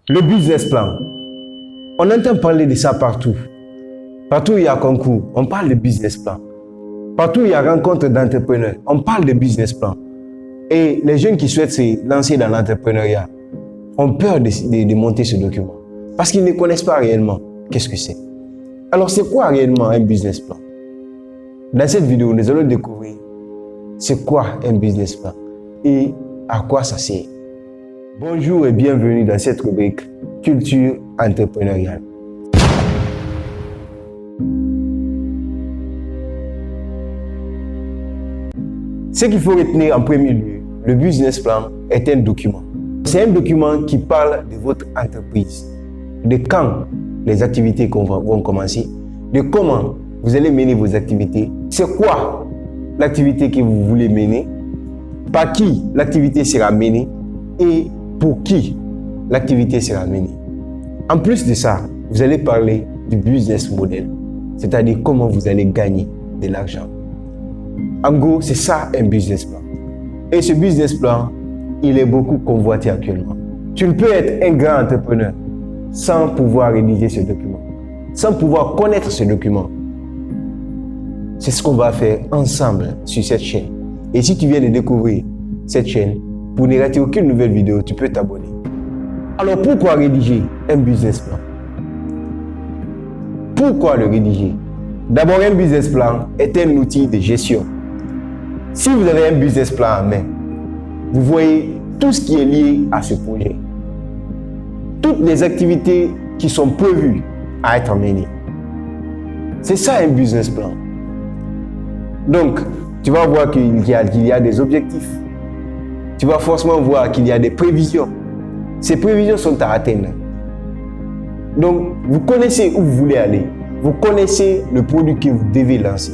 Le business plan. On entend parler de ça partout. Partout où il y a concours, on parle de business plan. Partout où il y a rencontre d'entrepreneurs, on parle de business plan. Et les jeunes qui souhaitent se lancer dans l'entrepreneuriat ont peur de monter ce document. Parce qu'ils ne connaissent pas réellement qu'est-ce que c'est. Alors c'est quoi réellement un business plan? Dans cette vidéo, nous allons découvrir c'est quoi un business plan et à quoi ça sert. Bonjour et bienvenue dans cette rubrique Culture entrepreneuriale. Ce qu'il faut retenir en premier lieu, le business plan est un document. C'est un document qui parle de votre entreprise, de quand les activités vont commencer, de comment vous allez mener vos activités, c'est quoi l'activité que vous voulez mener, par qui l'activité sera menée et pour qui l'activité sera menée. En plus de ça, vous allez parler du business model, c'est-à-dire comment vous allez gagner de l'argent. En gros, c'est ça un business plan. Et ce business plan, il est beaucoup convoité actuellement. Tu ne peux être un grand entrepreneur sans pouvoir rédiger ce document, sans pouvoir connaître ce document. C'est ce qu'on va faire ensemble sur cette chaîne. Et si tu viens de découvrir cette chaîne, pour ne rater aucune nouvelle vidéo, tu peux t'abonner. Alors pourquoi rédiger un business plan? Pourquoi le rédiger? D'abord, un business plan est un outil de gestion. Si vous avez un business plan en main, vous voyez tout ce qui est lié à ce projet. Toutes les activités qui sont prévues à être menées. C'est ça un business plan. Donc, tu vas voir qu'il y a des objectifs. Tu vas forcément voir qu'il y a des prévisions. Ces prévisions sont à atteindre. Donc, vous connaissez où vous voulez aller. Vous connaissez le produit que vous devez lancer.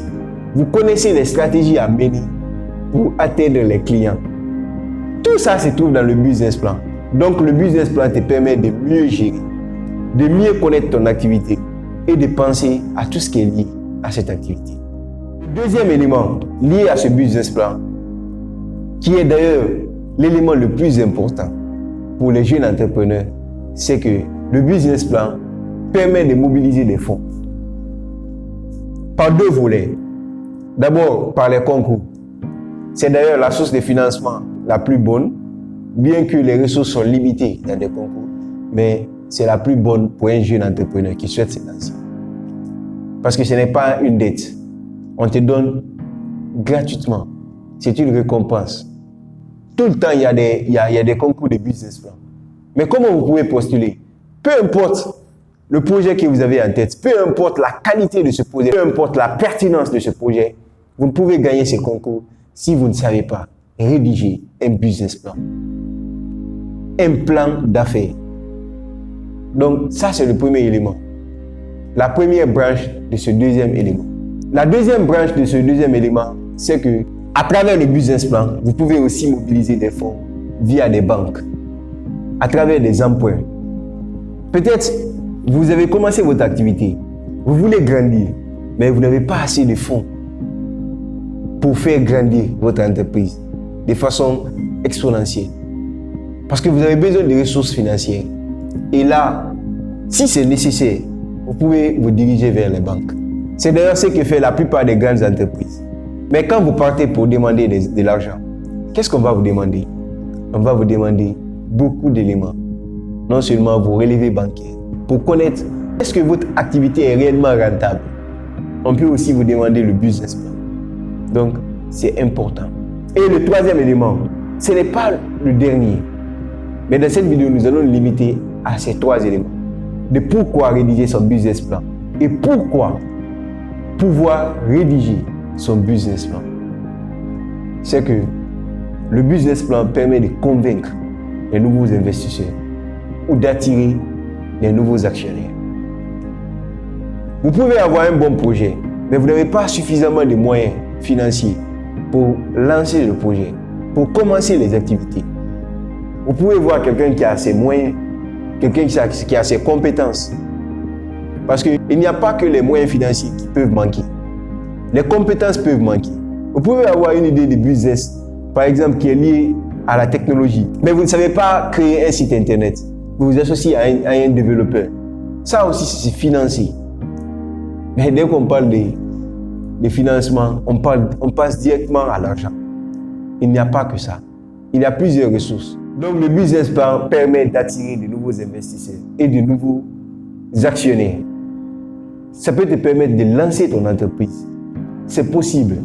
Vous connaissez les stratégies à mener pour atteindre les clients. Tout ça se trouve dans le business plan. Donc, le business plan te permet de mieux gérer, de mieux connaître ton activité et de penser à tout ce qui est lié à cette activité. Le deuxième élément lié à ce business plan, qui est d'ailleurs l'élément le plus important pour les jeunes entrepreneurs, c'est que le business plan permet de mobiliser des fonds par deux volets. D'abord, par les concours. C'est d'ailleurs la source de financement la plus bonne, bien que les ressources sont limitées dans des concours, mais c'est la plus bonne pour un jeune entrepreneur qui souhaite se lancer. Parce que ce n'est pas une dette. On te donne gratuitement. C'est une récompense. Tout le temps, il y a des concours de business plan. Mais comment vous pouvez postuler? Peu importe le projet que vous avez en tête, peu importe la qualité de ce projet, peu importe la pertinence de ce projet, vous ne pouvez gagner ce concours si vous ne savez pas rédiger un business plan. Un plan d'affaires. Donc, ça, c'est le premier élément. La première branche de ce deuxième élément. La deuxième branche de ce deuxième élément, c'est que à travers le business plan, vous pouvez aussi mobiliser des fonds via des banques, à travers des emprunts. Peut-être vous avez commencé votre activité, vous voulez grandir, mais vous n'avez pas assez de fonds pour faire grandir votre entreprise de façon exponentielle. Parce que vous avez besoin de ressources financières. Et là, si c'est nécessaire, vous pouvez vous diriger vers les banques. C'est d'ailleurs ce que fait la plupart des grandes entreprises. Mais quand vous partez pour demander de l'argent, qu'est-ce qu'on va vous demander? On va vous demander beaucoup d'éléments. Non seulement vos relevés bancaires, pour connaître est-ce que votre activité est réellement rentable. On peut aussi vous demander le business plan. Donc, c'est important. Et le troisième élément, ce n'est pas le dernier. Mais dans cette vidéo, nous allons limiter à ces trois éléments. De pourquoi rédiger son business plan et pourquoi pouvoir rédiger son business plan. C'est que le business plan permet de convaincre les nouveaux investisseurs ou d'attirer les nouveaux actionnaires. Vous pouvez avoir un bon projet, mais vous n'avez pas suffisamment de moyens financiers pour lancer le projet, pour commencer les activités. Vous pouvez voir quelqu'un qui a ses moyens, quelqu'un qui a ses compétences. Parce qu'il n'y a pas que les moyens financiers qui peuvent manquer. Les compétences peuvent manquer. Vous pouvez avoir une idée de business, par exemple, qui est liée à la technologie, mais vous ne savez pas créer un site internet. vous vous associez à un développeur. Ça aussi, c'est financé. Mais dès qu'on parle de financement, on passe directement à l'argent. Il n'y a pas que ça. Il y a plusieurs ressources. Donc, le business plan permet d'attirer de nouveaux investisseurs et de nouveaux actionnaires. Ça peut te permettre de lancer ton entreprise. C'est possible.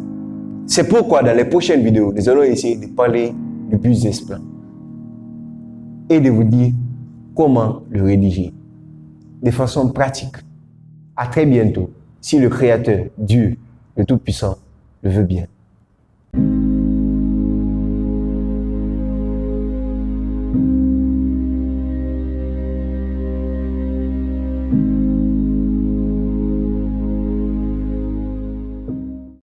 C'est pourquoi dans les prochaines vidéos, nous allons essayer de parler du business plan et de vous dire comment le rédiger de façon pratique. À très bientôt, si le Créateur, Dieu, le Tout-Puissant, le veut bien.